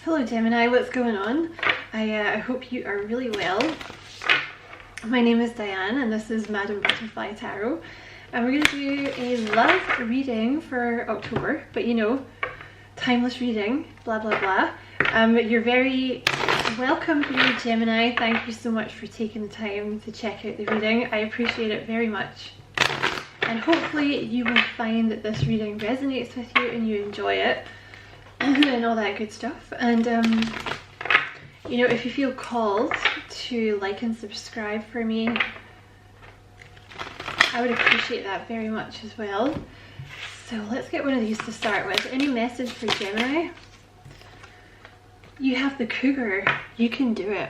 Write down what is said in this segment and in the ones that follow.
Hello Gemini, what's going on? I hope you are really well. My name is Diane and this is Madam Butterfly Tarot. And we're going to do a love reading for October, but you know, timeless reading, blah blah blah. You're very welcome here, Gemini. Thank you so much for taking the time to check out the reading. I appreciate it very much. And hopefully you will find that this reading resonates with you and you enjoy it. And all that good stuff. And you know, if you feel called to like and subscribe for me, I would appreciate that very much as well. So let's get one of these to start with. Any message for Gemini? You have the cougar. You can do it.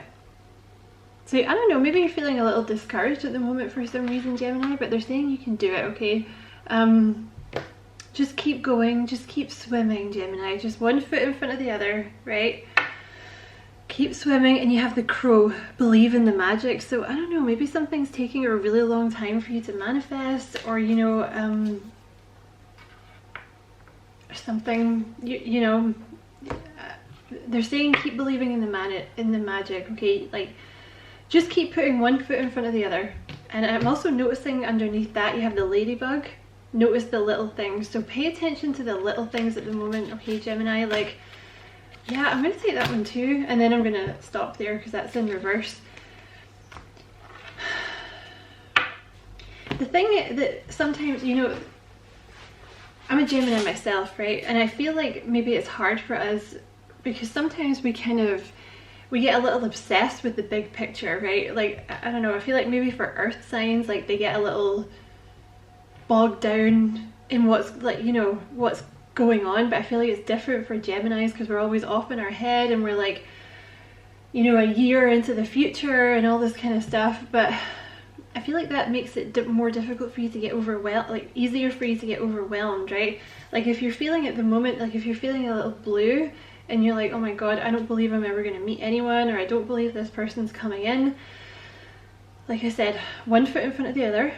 So I don't know, maybe you're feeling a little discouraged at the moment for some reason, Gemini, but they're saying you can do it, okay? Just keep going, just keep swimming, Gemini. Just one foot in front of the other, right? Keep swimming. And you have the crow, believe in the magic. So I don't know, maybe something's taking a really long time for you to manifest, or you know, something, you know, they're saying keep believing in the magic, okay? Like, just keep putting one foot in front of the other. And I'm also noticing underneath that you have the ladybug. Notice the little things, so pay attention to the little things at the moment, okay, Gemini? Like, yeah, I'm going to take that one too, and then I'm going to stop there because that's in reverse. The thing that sometimes, you know, I'm a Gemini myself, right? And I feel like maybe it's hard for us because sometimes we get a little obsessed with the big picture, right? Like, I don't know, I feel like maybe for earth signs, like they get a little bogged down in what's, like, you know, what's going on, but I feel like it's different for Geminis because we're always off in our head and we're like, you know, a year into the future and all this kind of stuff. But I feel like that makes it more difficult for you to get overwhelmed, like easier for you to get overwhelmed, right? Like if you're feeling at the moment, like if you're feeling a little blue and you're like, oh my god, I don't believe I'm ever going to meet anyone, or I don't believe this person's coming in, like I said, one foot in front of the other,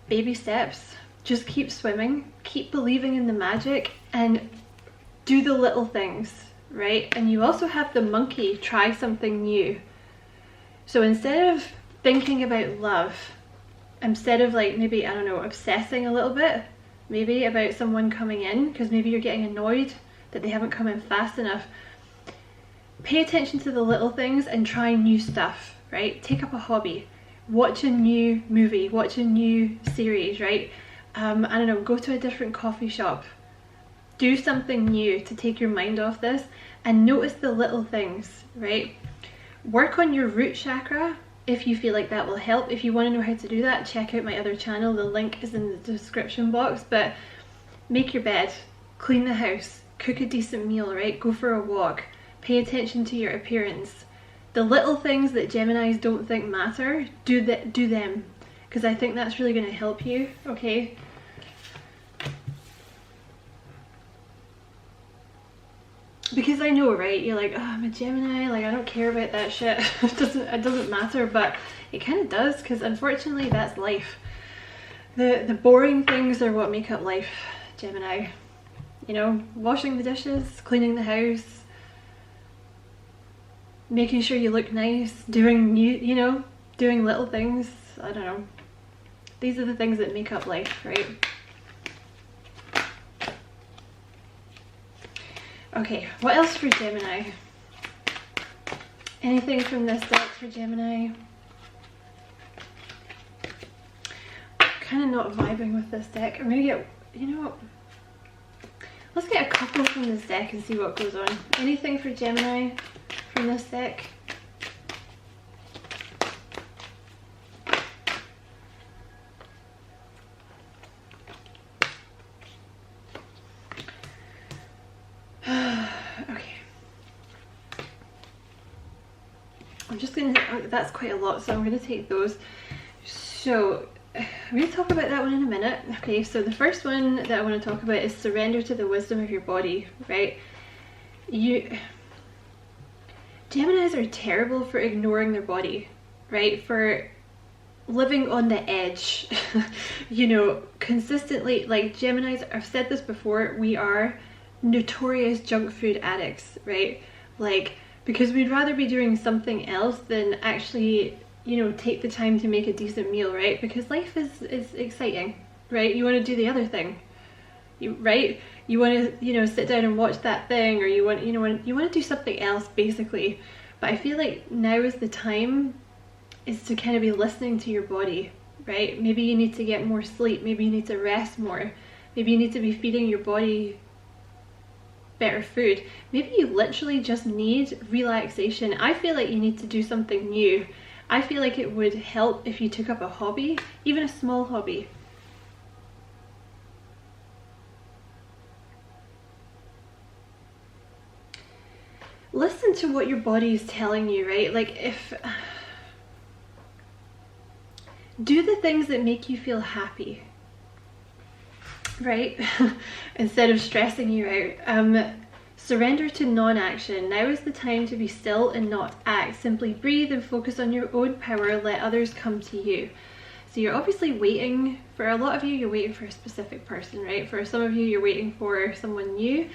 baby steps. Just keep swimming, keep believing in the magic, and do the little things, right? And you also have the monkey, try something new. So instead of thinking about love, instead of like maybe, I don't know, obsessing a little bit, maybe about someone coming in, because maybe you're getting annoyed that they haven't come in fast enough, pay attention to the little things and try new stuff, right? Take up a hobby, watch a new movie, watch a new series, right? I don't know, go to a different coffee shop, do something new to take your mind off this, and notice the little things, right? Work on your root chakra if you feel like that will help. If you want to know how to do that, check out my other channel, the link is in the description box. But make your bed, clean the house, cook a decent meal, right? Go for a walk, pay attention to your appearance. The little things that Geminis don't think matter, do them, because I think that's really going to help you, okay? Because I know, right, you're like, oh, I'm a Gemini, like I don't care about that shit. it doesn't matter, but it kind of does, because unfortunately that's life. The boring things are what make up life, Gemini. You know, washing the dishes, cleaning the house, making sure you look nice, doing new, you know, doing little things. I don't know. These are the things that make up life, right? Okay, what else for Gemini? Anything from this deck for Gemini? Kind of not vibing with this deck. I'm gonna get, you know what? Let's get a couple from this deck and see what goes on. Anything for Gemini from this deck? I'm just gonna, that's quite a lot, so I'm gonna take those. So I'm gonna talk about that one in a minute. Okay, so the first one that I want to talk about is surrender to the wisdom of your body, right? Geminis are terrible for ignoring their body, right? For living on the edge, you know, consistently. Like Geminis, I've said this before, we are notorious junk food addicts, right? like, because we'd rather be doing something else than actually, you know, take the time to make a decent meal, right? Because life is exciting, right? You want to do the other thing, right? You want to, you know, sit down and watch that thing, or you want, you know, you want to do something else, basically. But I feel like now is the time is to kind of be listening to your body, right? Maybe you need to get more sleep, maybe you need to rest more, maybe you need to be feeding your body better food, maybe you literally just need relaxation. I feel like you need to do something new. I feel like it would help if you took up a hobby, even a small hobby. Listen to what your body is telling you, right? Like, if do the things that make you feel happy, right? Instead of stressing you out. Surrender to non-action. Now is the time to be still and not act. Simply breathe and focus on your own power. Let others come to you. So you're obviously waiting, for a lot of you, you're waiting for a specific person, right? For some of you, you're waiting for someone new.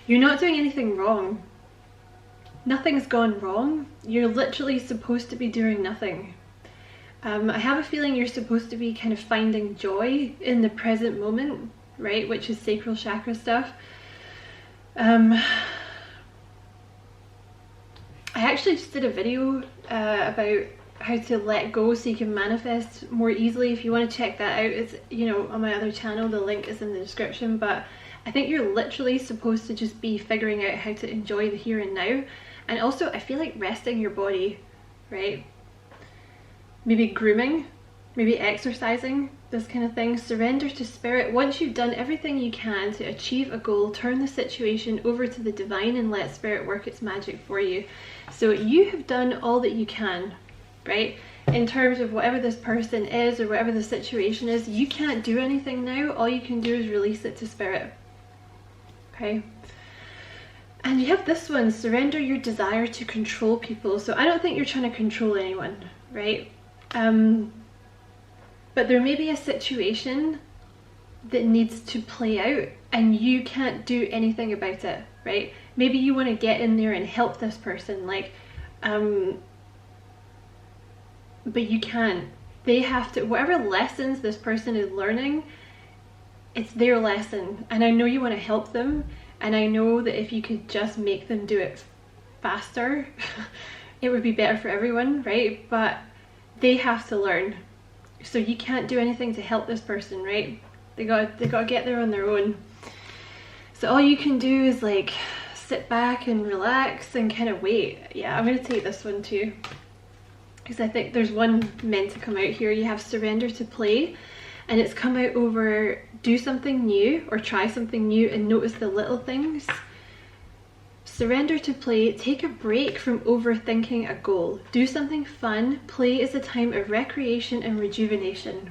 You're not doing anything wrong. Nothing's gone wrong. You're literally supposed to be doing nothing. I have a feeling you're supposed to be kind of finding joy in the present moment, right? Which is sacral chakra stuff. I actually just did a video about how to let go so you can manifest more easily. If you want to check that out, it's, you know, on my other channel, the link is in the description. But I think you're literally supposed to just be figuring out how to enjoy the here and now. And also, I feel like resting your body, right? Maybe grooming, maybe exercising, this kind of thing. Surrender to spirit. Once you've done everything you can to achieve a goal, turn the situation over to the divine and let spirit work its magic for you. So you have done all that you can, right? In terms of whatever this person is or whatever the situation is, you can't do anything now. All you can do is release it to spirit. Okay? And you have this one, surrender your desire to control people. So I don't think you're trying to control anyone, right? But there may be a situation that needs to play out and you can't do anything about it, right? Maybe you want to get in there and help this person, like, but you can't. They have to, whatever lessons this person is learning, it's their lesson. And I know you want to help them, and I know that if you could just make them do it faster, it would be better for everyone, right? But they have to learn. So you can't do anything to help this person, right? They got to get there on their own. So all you can do is like sit back and relax and kind of wait. Yeah, I'm going to take this one too, because I think there's one meant to come out here. You have surrender to play, and it's come out over do something new or try something new and notice the little things. Surrender to play. Take a break from overthinking a goal. Do something fun. Play is a time of recreation and rejuvenation.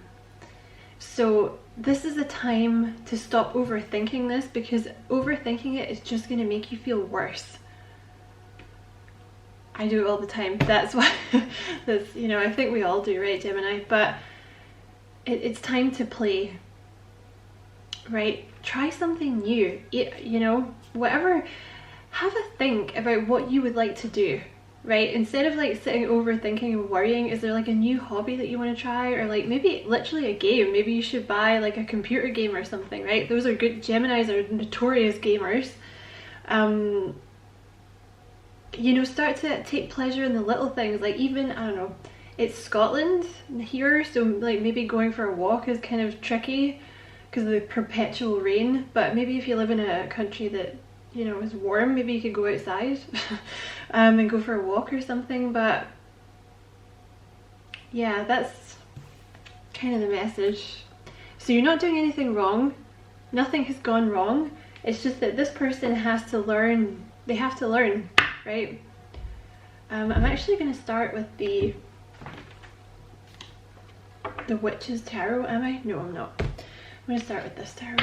So this is a time to stop overthinking this, because overthinking it is just going to make you feel worse. I do it all the time. That's why, that's, you know, I think we all do, right, Gemini? But it's time to play, right? Try something new. You know, whatever. Have a think about what you would like to do, right? Instead of like sitting overthinking and worrying, is there like a new hobby that you want to try? Or like maybe literally a game. Maybe you should buy like a computer game or something, right? Those are good. Geminis are notorious gamers. You know, start to take pleasure in the little things. Like even, I don't know, it's Scotland here, so like maybe going for a walk is kind of tricky because of the perpetual rain. But maybe if you live in a country that, you know, it's warm, maybe you could go outside and go for a walk or something. But yeah, that's kind of the message. So you're not doing anything wrong. Nothing has gone wrong. It's just that this person has to learn. They have to learn, right? I'm actually going to start with the Witch's Tarot, am I? No, I'm not. I'm going to start with this tarot.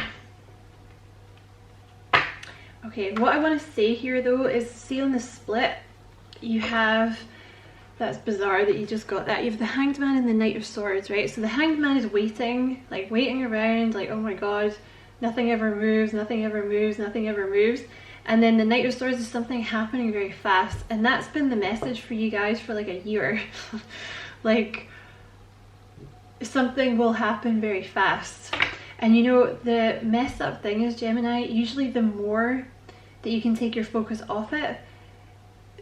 Okay, what I want to say here though is, see on the split, you have, that's bizarre that you just got that, you have the Hanged Man and the Knight of Swords, right? So the Hanged Man is waiting, like waiting around, like, oh my god, nothing ever moves, nothing ever moves, nothing ever moves. And then the Knight of Swords is something happening very fast, and that's been the message for you guys for like a year. Like, something will happen very fast. And you know, the messed up thing is, Gemini, usually the more that you can take your focus off it,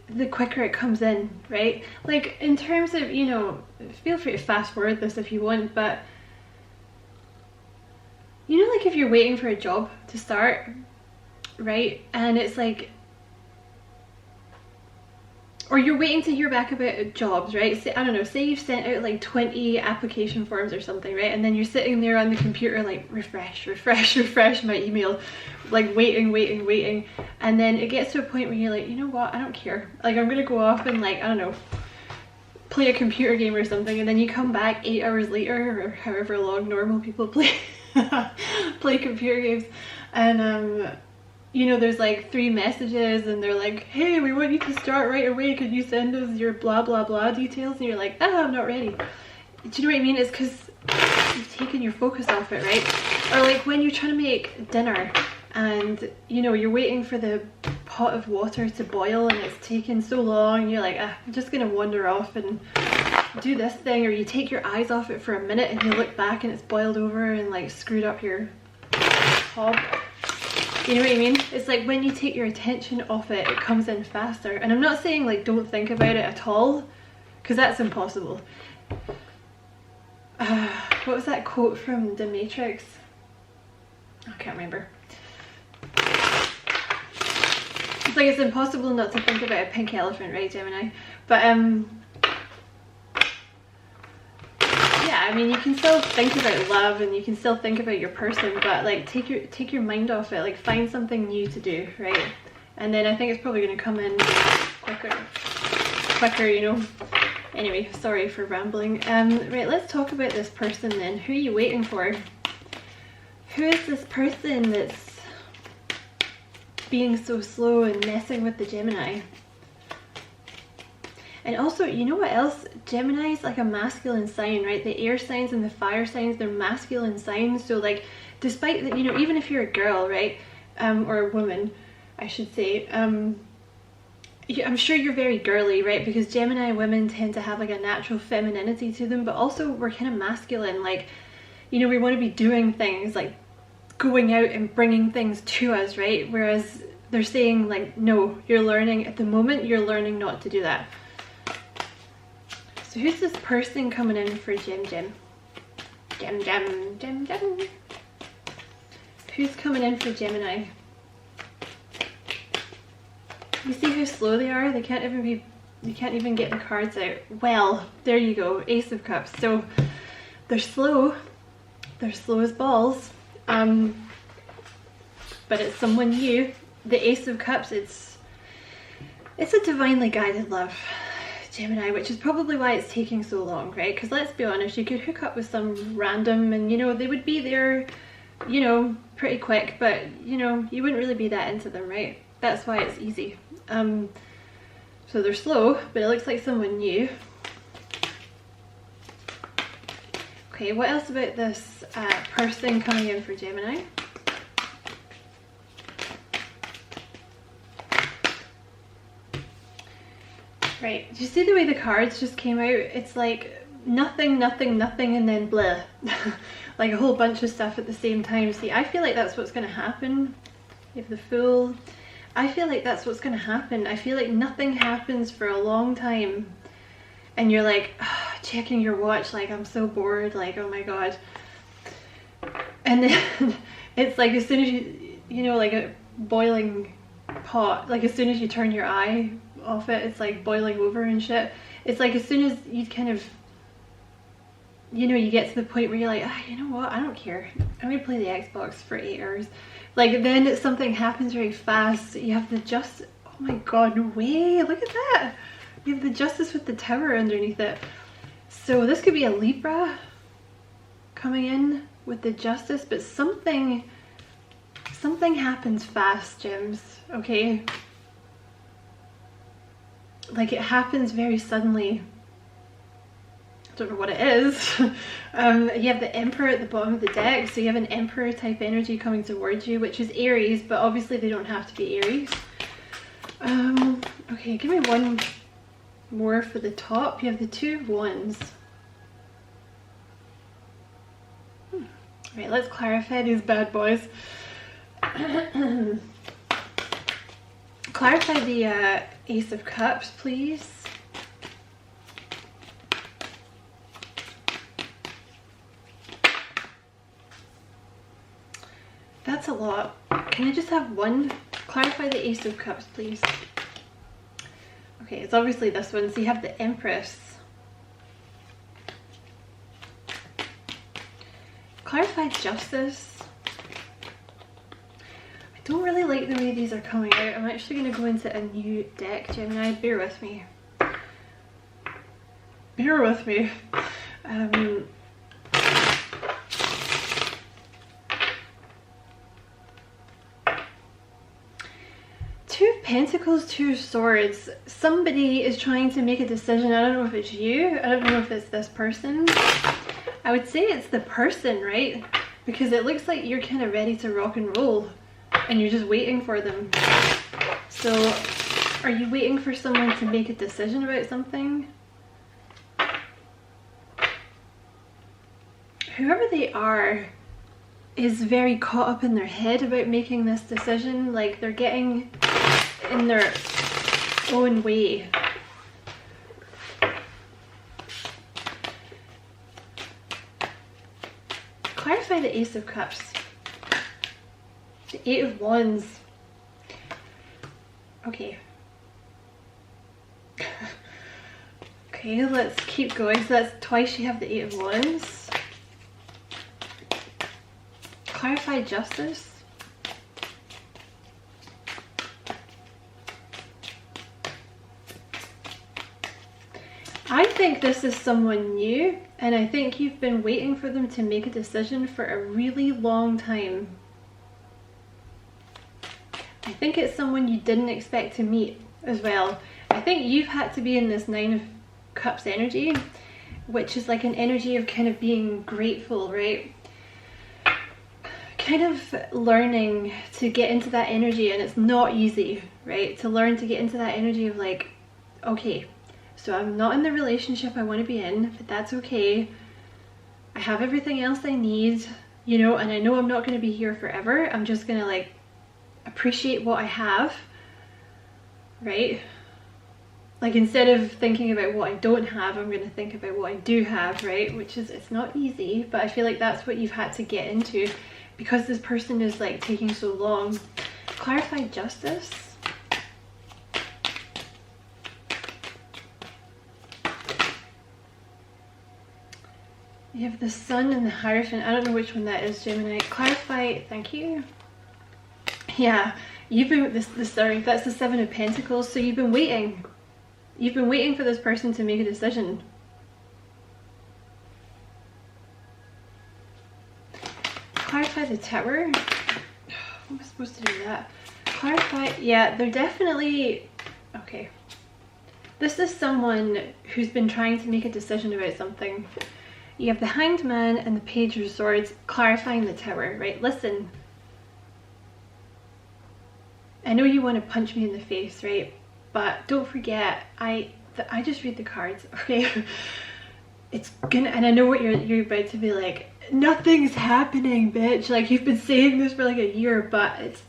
the quicker it comes in, right? Like, in terms of, you know, feel free to fast forward this if you want, but you know, like if you're waiting for a job to start, right? And it's like, or you're waiting to hear back about jobs, right? Say, I don't know, say you've sent out like 20 application forms or something, right? And then you're sitting there on the computer like, refresh my email, like waiting. And then it gets to a point where you're like, you know what, I don't care. Like, I'm gonna go off and, like, I don't know, play a computer game or something. And then you come back 8 hours later, or however long normal people play play computer games, and you know, there's like 3 messages and they're like, hey, we want you to start right away, could you send us your blah blah blah details? And you're like, oh, I'm not ready. Do you know what I mean? It's because you've taken your focus off it, right? Or like when you're trying to make dinner and, you know, you're waiting for the pot of water to boil and it's taken so long, and you're like, ah, I'm just gonna wander off and do this thing. Or you take your eyes off it for a minute and you look back and it's boiled over and like screwed up your hob. You know what I mean? It's like when you take your attention off it, it comes in faster. And I'm not saying like don't think about it at all, because that's impossible. What was that quote from The Matrix? I can't remember. It's like it's impossible not to think about a pink elephant, right, Gemini? But yeah, I mean, you can still think about love and you can still think about your person, but like take your mind off it. Like, find something new to do, right? And then I think it's probably going to come in quicker, you know. Anyway, sorry for rambling. Right, let's talk about this person then. Who are you waiting for? Who is this person that's being so slow and messing with the Gemini? And also, you know what else? Gemini is like a masculine sign, right? The air signs and the fire signs, they're masculine signs. So like, despite that, you know, even if you're a girl, right? Or a woman, I should say, I'm sure you're very girly, right? Because Gemini women tend to have like a natural femininity to them, but also we're kind of masculine. Like, you know, we want to be doing things, like going out and bringing things to us, right? Whereas they're saying like, no, you're learning, at the moment you're learning not to do that. So who's this person coming in for Gem? Who's coming in for Gemini? You see how slow they are? They can't even get the cards out. Well, there you go, Ace of Cups. So they're slow as balls. But it's someone new. The Ace of Cups, it's a divinely guided love, Gemini, which is probably why it's taking so long, right? Because let's be honest, you could hook up with some random and, you know, they would be there, you know, pretty quick, but, you know, you wouldn't really be that into them, right? That's why it's easy. So they're slow, but it looks like someone new. Okay, what else about this person coming in for Gemini? Right, do you see the way the cards just came out? It's like nothing, nothing, nothing, and then blah. Like a whole bunch of stuff at the same time. See, I feel like that's what's going to happen. You have the Fool. I feel like that's what's going to happen. I feel like nothing happens for a long time. And you're like, oh, checking your watch, like, I'm so bored, like, oh my god. And then it's like as soon as you know, like a boiling pot, like as soon as you turn your eye off it, it's like boiling over and shit. It's like as soon as you kind of, you know, you get to the point where you're like, ah, you know what, I don't care, I'm gonna play the Xbox for 8 hours. Like, then something happens very fast. You have the Justice. Oh my god, no way, look at that. You have the Justice with the Tower underneath it. So this could be a Libra coming in with the Justice, but something happens fast, Gems, okay? Like, it happens very suddenly. don't know what it is. You have the Emperor at the bottom of the deck, so you have an Emperor type energy coming towards you, which is Aries, but obviously they don't have to be Aries. Okay, give me one more for the top. You have the Two of Wands. Right, let's clarify these bad boys. Clarify the Ace of Cups, please. That's a lot. Can I just have one? Clarify the Ace of Cups, please. Okay, it's obviously this one. So you have the Empress. Clarify Justice. I don't really like the way these are coming out. I'm actually going to go into a new deck, Gemini. Bear with me. Bear with me. Two of Pentacles, Two of Swords. Somebody is trying to make a decision. I don't know if it's you. I don't know if it's this person. I would say it's the person, right? Because it looks like you're kind of ready to rock and roll and you're just waiting for them. So are you waiting for someone to make a decision about something? Whoever they are is very caught up in their head about making this decision. Like they're getting in their own way. Clarify the Ace of Cups. The Eight of Wands. Okay. Okay, let's keep going. So that's twice you have the Eight of Wands. Clarify Justice. I think this is someone new, and I think you've been waiting for them to make a decision for a really long time. I think it's someone you didn't expect to meet as well. I think you've had to be in this Nine of Cups energy, which is like an energy of kind of being grateful, right? Kind of learning to get into that energy, and it's not easy, right? To learn to get into that energy of like, okay, so I'm not in the relationship I want to be in, but that's okay. I have everything else I need, you know, and I know I'm not going to be here forever. I'm just going to like appreciate what I have, right? Like instead of thinking about what I don't have, I'm going to think about what I do have, right? Which is, it's not easy, but I feel like that's what you've had to get into because this person is like taking so long. Clarify Justice. You have the Sun and the Hierophant. I don't know which one that is, Gemini. Clarify, thank you. Yeah, you've been, sorry, that's the Seven of Pentacles. So you've been waiting. You've been waiting for this person to make a decision. Clarify the Tower. How am I supposed to do that? Clarify, yeah, they're definitely, okay. This is someone who's been trying to make a decision about something. You have the Hanged Man and the Page of Swords clarifying the Tower, right? Listen, I know you want to punch me in the face, right? But don't forget, I just read the cards, okay? It's gonna, and I know what you're about to be like, nothing's happening, bitch. Like you've been saying this for like a year, but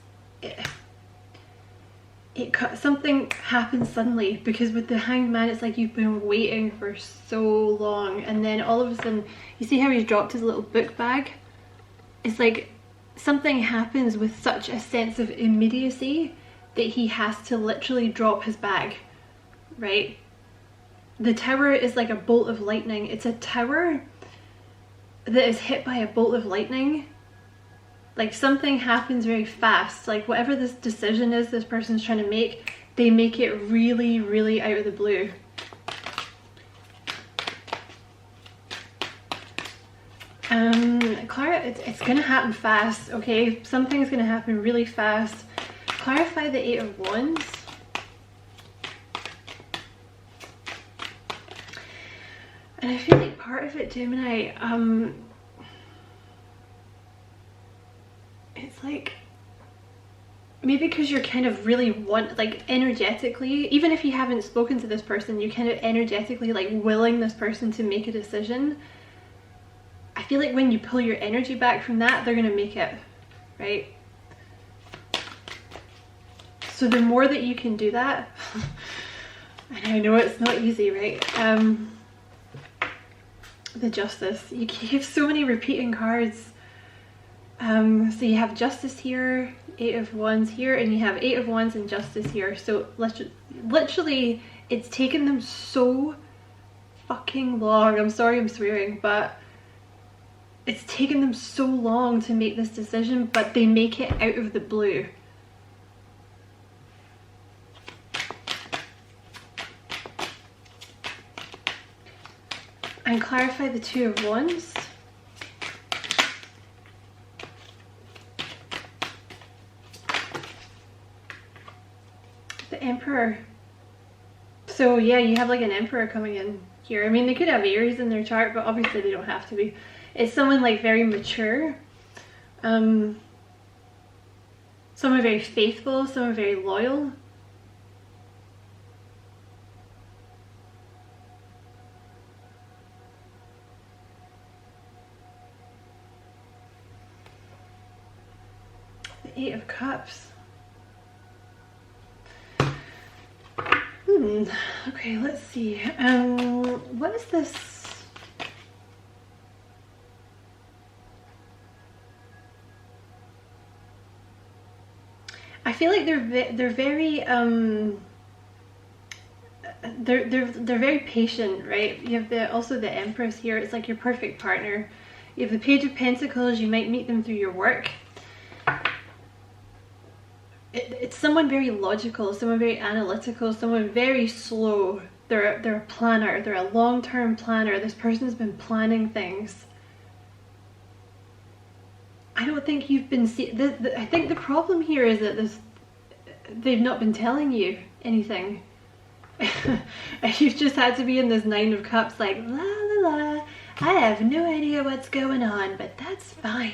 something happens suddenly, because with the Hanged Man it's like you've been waiting for so long, and then all of a sudden, you see how he's dropped his little book bag? It's like something happens with such a sense of immediacy that he has to literally drop his bag, right? The Tower is like a bolt of lightning. It's a tower that is hit by a bolt of lightning. Like something happens very fast. Like whatever this decision is this person's trying to make, they make it really, really out of the blue. Clara, it's gonna happen fast, okay? Something's gonna happen really fast. Clarify the Eight of Wands. And I feel like part of it, Gemini, it's like, maybe because you're kind of really like energetically, even if you haven't spoken to this person, you're kind of energetically like willing this person to make a decision. I feel like when you pull your energy back from that, they're gonna make it, right? So the more that you can do that, and I know it's not easy, right? The Justice, you have so many repeating cards. So you have Justice here, 8 of Wands here, and you have 8 of Wands and Justice here. So literally, it's taken them so fucking long. I'm sorry I'm swearing, but it's taken them so long to make this decision, but they make it out of the blue. And clarify the 2 of Wands. The Emperor. So yeah, you have like an Emperor coming in here. I mean, they could have Aries in their chart, but obviously they don't have to be. It's someone like very mature. Someone very faithful, someone very loyal. The 8 of Cups. Okay, let's see. What is this? I feel like they're very they're very patient, right? You have also the Empress here. It's like your perfect partner. You have the Page of Pentacles. You might meet them through your work. It's someone very logical, someone very analytical, someone very slow. They're a planner, they're a long-term planner. This person's been planning things. I don't think you've been I think the problem here is that they've not been telling you anything. You've just had to be in this 9 of Cups like, la la la, I have no idea what's going on, but that's fine.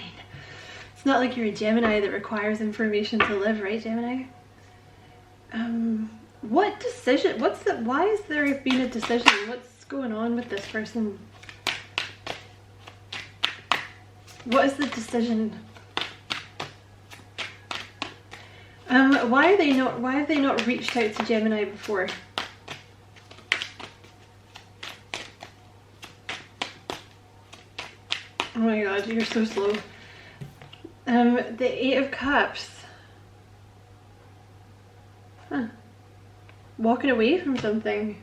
It's not like you're a Gemini that requires information to live, right, Gemini? What decision, why is there been a decision? What's going on with this person? What is the decision? Why have they not reached out to Gemini before? Oh my god, you're so slow. The 8 of Cups. Huh. Walking away from something.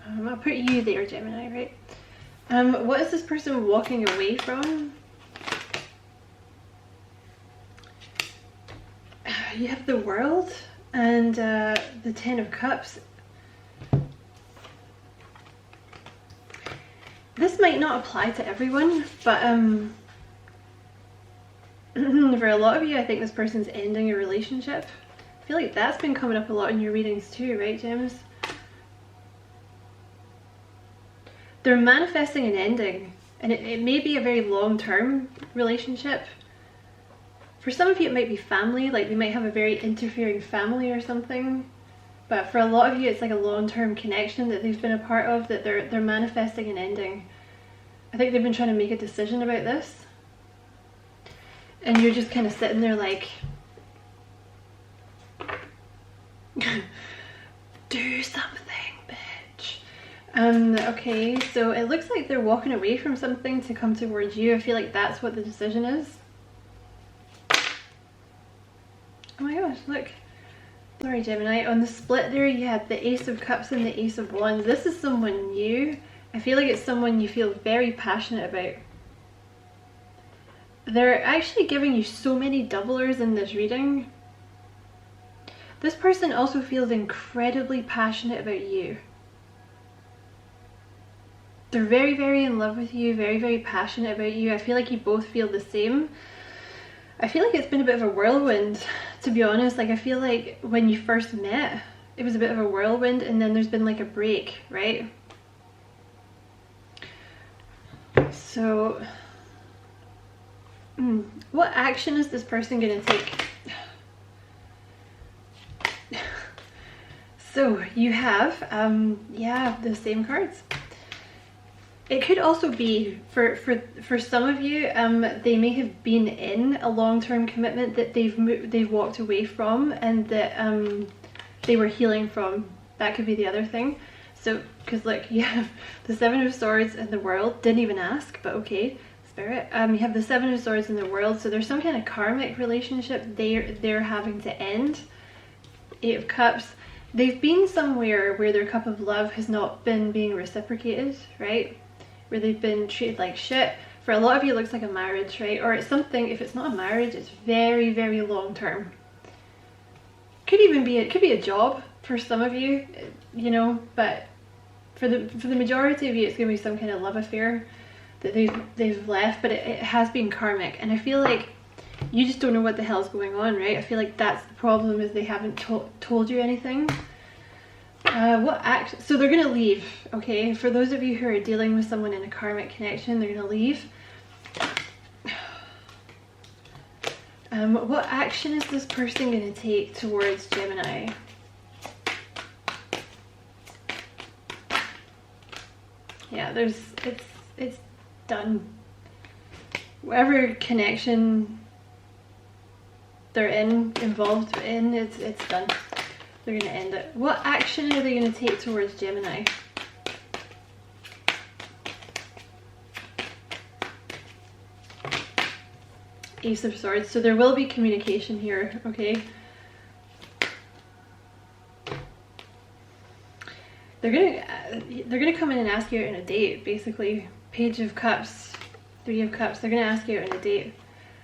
I'll put you there, Gemini, right? What is this person walking away from? You have the World and the 10 of Cups. This might not apply to everyone, but for a lot of you, I think this person's ending a relationship. I feel like that's been coming up a lot in your readings too, right, Gems? They're manifesting an ending, and it may be a very long-term relationship. For some of you, it might be family, like they might have a very interfering family or something. But for a lot of you, it's like a long-term connection that they've been a part of, that they're manifesting an ending. I think they've been trying to make a decision about this. And you're just kind of sitting there like, do something, bitch. Okay, so it looks like they're walking away from something to come towards you. I feel like that's what the decision is. Oh my gosh, look. Sorry, Gemini. On the split there, you had the Ace of Cups and the Ace of Wands. This is someone new. I feel like it's someone you feel very passionate about. They're actually giving you so many doublers in this reading. This person also feels incredibly passionate about you. They're very, very in love with you, very, very passionate about you. I feel like you both feel the same. I feel like it's been a bit of a whirlwind, to be honest. Like, I feel like when you first met, it was a bit of a whirlwind, and then there's been like a break, right? So, what action is this person going to take? So you have, yeah, the same cards. It could also be for some of you, they may have been in a long-term commitment that they've walked away from, and that they were healing from. That could be the other thing. So, because look, you have the Seven of Swords in the World. Didn't even ask, but okay, Spirit. You have the Seven of Swords in the World. So there's some kind of karmic relationship they're having to end. Eight of Cups. They've been somewhere where their cup of love has not been being reciprocated, right? Where they've been treated like shit. For a lot of you, it looks like a marriage, right? Or it's something. If it's not a marriage, it's very, very long term. Could even be it could be a job for some of you, you know. But for the majority of you, it's gonna be some kind of love affair that they've left. But it has been karmic, and I feel like you just don't know what the hell's going on, right? I feel like that's the problem, is they haven't told you anything. What action? So they're gonna leave, okay? For those of you who are dealing with someone in a karmic connection, they're gonna leave. What action is this person gonna take towards Gemini? Yeah, it's done. Whatever connection they're involved in, it's done. They're gonna end it. What action are they gonna take towards Gemini? Ace of Swords. So there will be communication here, okay? They're gonna come in and ask you out on a date, basically. Page of Cups, Three of Cups. They're gonna ask you out on a date.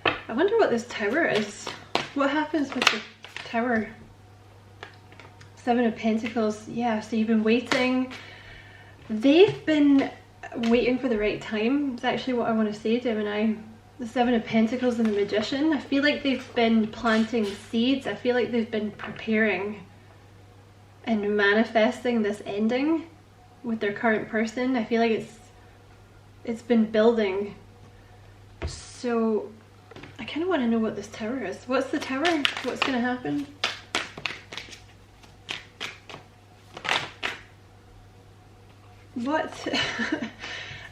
I wonder what this Tower is. What happens with the Tower? Seven of Pentacles. Yeah, so you've been waiting. They've been waiting for the right time. It's actually what I want to say, Gemini. The Seven of Pentacles and the Magician. I feel like they've been planting seeds. I feel like they've been preparing and manifesting this ending with their current person. I feel like it's been building. So I kind of want to know what this Tower is. What's the Tower? What's going to happen? What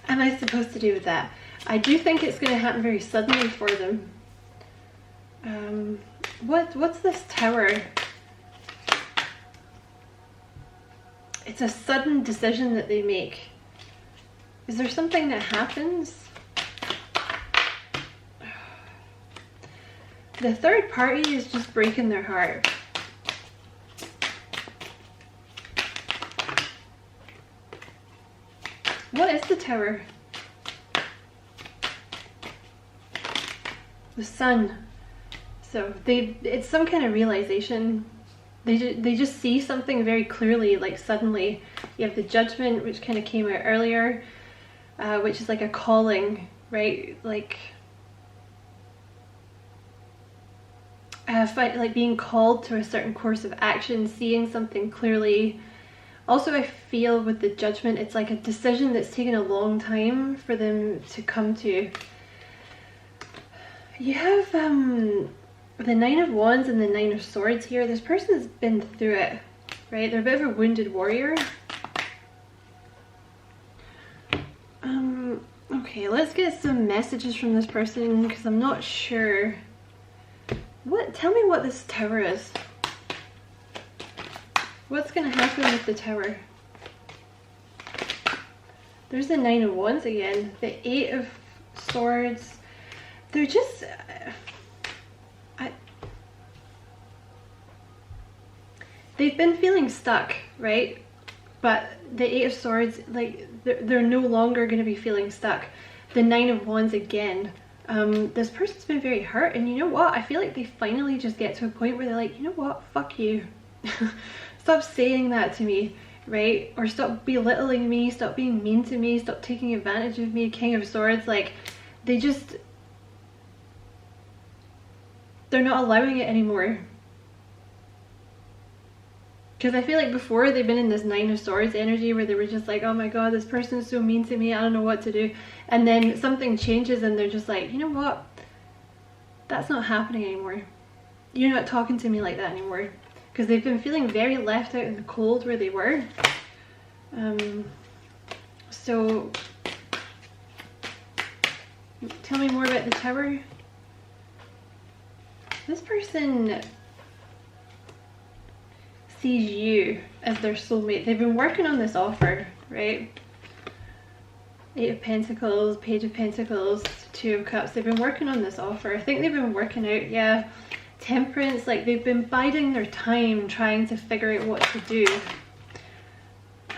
am I supposed to do with that? I do think it's going to happen very suddenly for them. What's this Tower? It's a sudden decision that they make. Is there something that happens? The third party is just breaking their heart. What is the Tower? The Sun. So it's some kind of realization. They just see something very clearly, like suddenly. You have the Judgment, which kind of came out earlier, which is like a calling, right? Like being called to a certain course of action, seeing something clearly. Also, I feel with the Judgment, it's like a decision that's taken a long time for them to come to. You have the Nine of Wands and the Nine of Swords here. This person's been through it, right? They're a bit of a wounded warrior. Okay, let's get some messages from this person, because I'm not sure. Tell me what this Tower is. What's going to happen with the Tower? There's the Nine of Wands again. The Eight of Swords. They're just... they've been feeling stuck, right? But the Eight of Swords, like, they're no longer going to be feeling stuck. The Nine of Wands again. This person's been very hurt, and you know what? I feel like they finally just get to a point where they're like, you know what? Fuck you. Stop saying that to me, right? Or stop belittling me, stop being mean to me, stop taking advantage of me. King of Swords, like, they're not allowing it anymore. Because I feel like before they've been in this Nine of Swords energy where they were just like, oh my god, this person's so mean to me, I don't know what to do. And then something changes and they're just like, you know what? That's not happening anymore. You're not talking to me like that anymore. Because they've been feeling very left out in the cold where they were. So, tell me more about the Tower. This person sees you as their soulmate. They've been working on this offer, right? Eight of Pentacles, Page of Pentacles, Two of Cups. They've been working on this offer. I think they've been working out, yeah, Temperance. Like they've been biding their time trying to figure out what to do.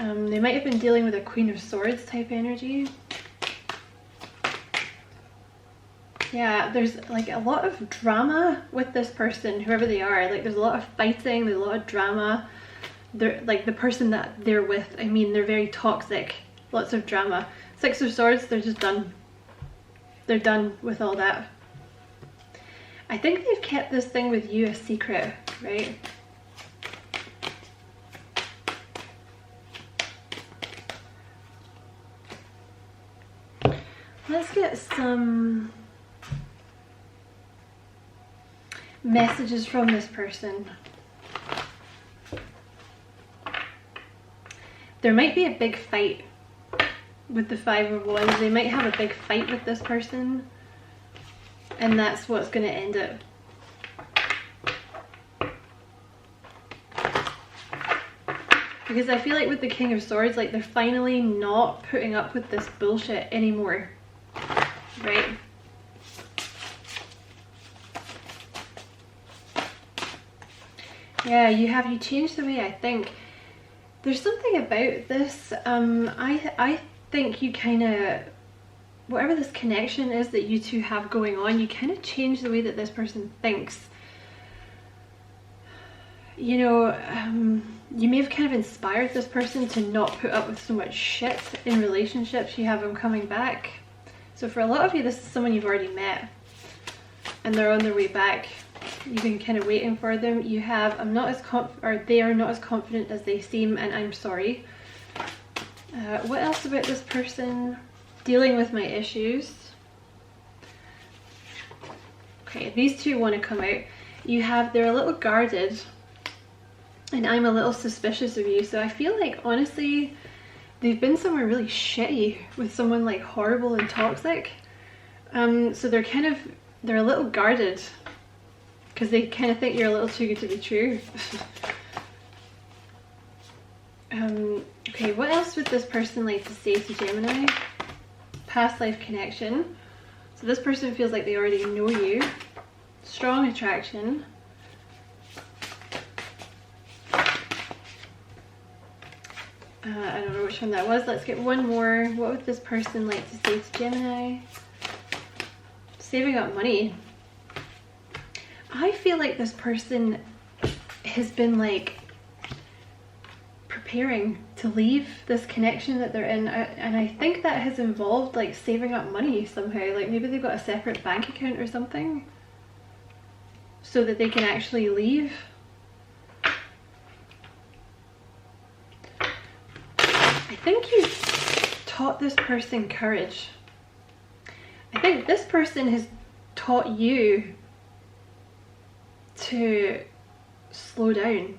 They might have been dealing with a Queen of Swords type energy. Yeah, there's like a lot of drama with this person, whoever they are. Like there's a lot of fighting, there's a lot of drama. They're like the person that they're with, I mean, they're very toxic. Lots of drama. Six of Swords, they're just done. They're done with all that. I think they've kept this thing with you a secret, right? Let's get some messages from this person. There might be a big fight with the Five of Wands. They might have a big fight with this person, and that's what's going to end it. Because I feel like with the King of Swords, like they're finally not putting up with this bullshit anymore, right? Yeah, you changed the way I think. There's something about this, I think you kind of, whatever this connection is that you two have going on, you kind of change the way that this person thinks. You know, you may have kind of inspired this person to not put up with so much shit in relationships. You have them coming back. So for a lot of you, this is someone you've already met and they're on their way back. You've been kind of waiting for them. You have, they are not as confident as they seem, and I'm sorry. What else about this person? Dealing with my issues. Okay, these two want to come out. You have, they're a little guarded, and I'm a little suspicious of you. So I feel like, honestly, they've been somewhere really shitty with someone like horrible and toxic. So they're a little guarded. Because they kind of think you're a little too good to be true. Okay, what else would this person like to say to Gemini? Past life connection. So this person feels like they already know you. Strong attraction. I don't know which one that was. Let's get one more. What would this person like to say to Gemini? Saving up money. I feel like this person has been like preparing to leave this connection that they're in, and I think that has involved like saving up money somehow. Like maybe they've got a separate bank account or something so that they can actually leave. I think you've taught this person courage. I think this person has taught you to slow down,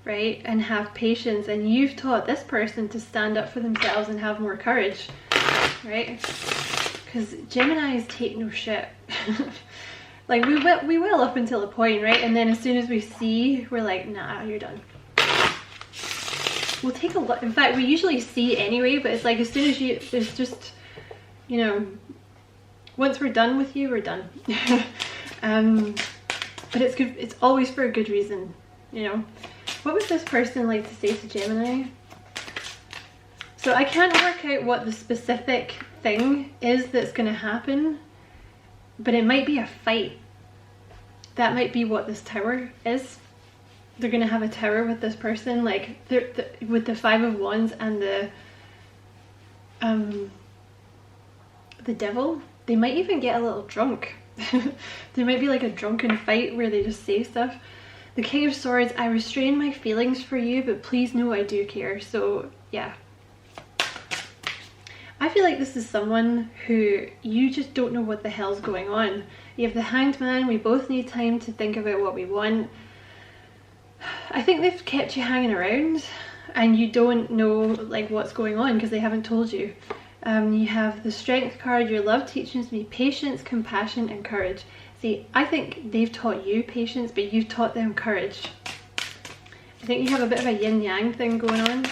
right, and have patience, and you've taught this person to stand up for themselves and have more courage, right? Because Geminis take no shit. Like we will up until a point, right, and then as soon as we see, we're like, nah, you're done. We'll take a lot. In fact, we usually see anyway, but it's like as soon as there's just, you know, once we're done with you, we're done. But it's good, it's always for a good reason, you know. What would this person like to say to Gemini? So I can't work out what the specific thing is that's going to happen, but it might be a fight. That might be what this Tower is. They're going to have a tower with this person, like with the Five of Wands and the Devil. They might even get a little drunk. There might be like a drunken fight where they just say stuff. The King of Swords, I restrain my feelings for you, but please know I do care. So yeah. I feel like this is someone who you just don't know what the hell's going on. You have the Hanged Man, we both need time to think about what we want. I think they've kept you hanging around and you don't know like what's going on because they haven't told you. You have the Strength card, your love teaches me patience, compassion and courage. See, I think they've taught you patience, but you've taught them courage. I think you have a bit of a yin-yang thing going on.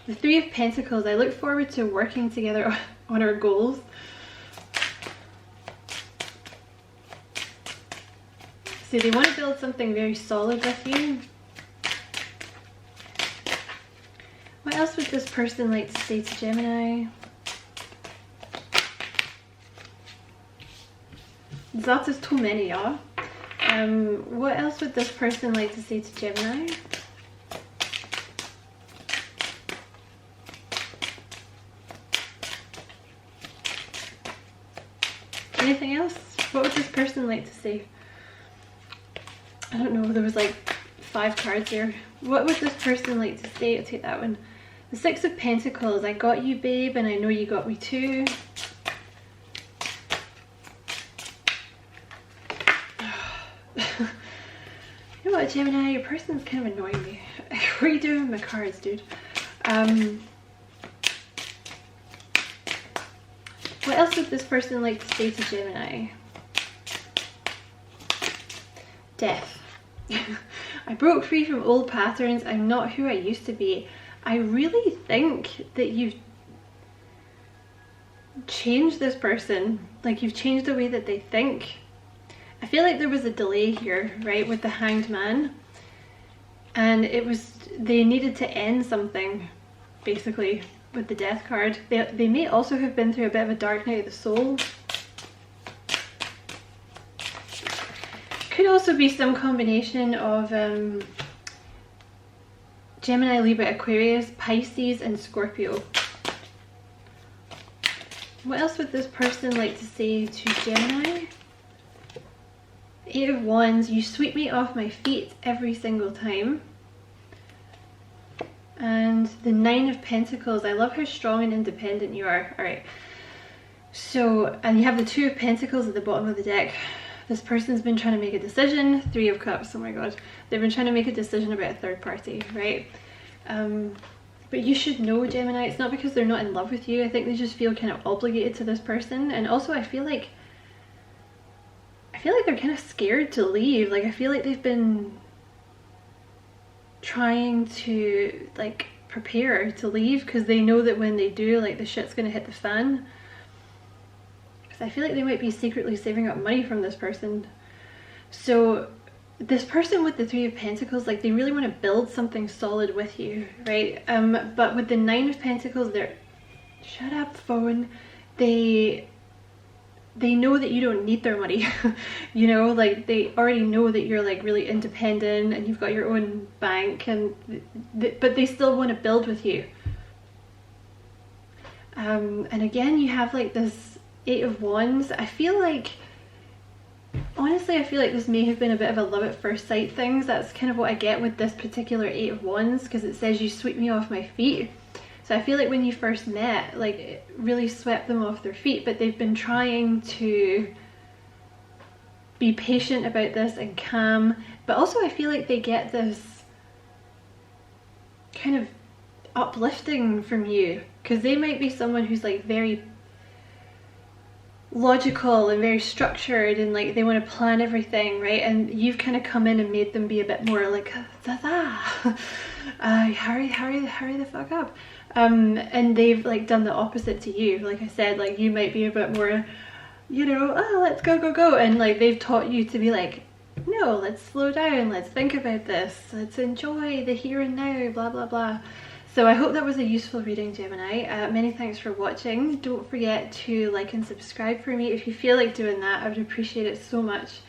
The Three of Pentacles, I look forward to working together on our goals. So they want to build something very solid with you. What else would this person like to say to Gemini? That is too many, yeah. What else would this person like to say to Gemini? Anything else? What would this person like to say? I don't know, there was like 5 cards here. What would this person like to say? I'll take that one. The Six of Pentacles, I got you babe and I know you got me too. You know what, Gemini, your person's kind of annoying me. What are you doing with my cards, dude? What else would this person like to say to Gemini? Death. I broke free from old patterns. I'm not who I used to be. I really think that you've changed this person. Like you've changed the way that they think. I feel like there was a delay here, right, with the Hanged Man. And it was, they needed to end something, basically, with the Death card. They may also have been through a bit of a dark night of the soul. Could also be some combination of Gemini, Libra, Aquarius, Pisces and Scorpio. What else would this person like to say to Gemini? Eight of Wands, you sweep me off my feet every single time. And the Nine of Pentacles, I love how strong and independent you are. Alright, so, and you have the Two of Pentacles at the bottom of the deck. This person's been trying to make a decision. Three of Cups, oh my god. They've been trying to make a decision about a third party, right? But you should know, Gemini, it's not because they're not in love with you. I think they just feel kind of obligated to this person. And also I feel like they're kind of scared to leave. Like I feel like they've been trying to like prepare to leave because they know that when they do, like the shit's gonna hit the fan. I feel like they might be secretly saving up money from this person. So this person with the Three of Pentacles, like they really want to build something solid with you, right? But with the Nine of Pentacles, they're, shut up phone, they know that you don't need their money. You know, like they already know that you're like really independent and you've got your own bank, and but they still want to build with you. And again, you have like this Eight of Wands. I feel like, honestly, I feel like this may have been a bit of a love at first sight things. That's kind of what I get with this particular Eight of Wands, because it says you sweep me off my feet. So I feel like when you first met, like it really swept them off their feet, but they've been trying to be patient about this and calm. But also I feel like they get this kind of uplifting from you, because they might be someone who's like very logical and very structured and like they want to plan everything, right? And you've kind of come in and made them be a bit more like hurry the fuck up. And they've like done the opposite to you. Like I said, like you might be a bit more, you know, oh, let's go, and like they've taught you to be like, no, let's slow down, let's think about this, let's enjoy the here and now, blah blah blah. So I hope that was a useful reading, Gemini. Many thanks for watching. Don't forget to like and subscribe for me. If you feel like doing that, I would appreciate it so much.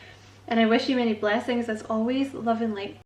And I wish you many blessings as always. Love and light.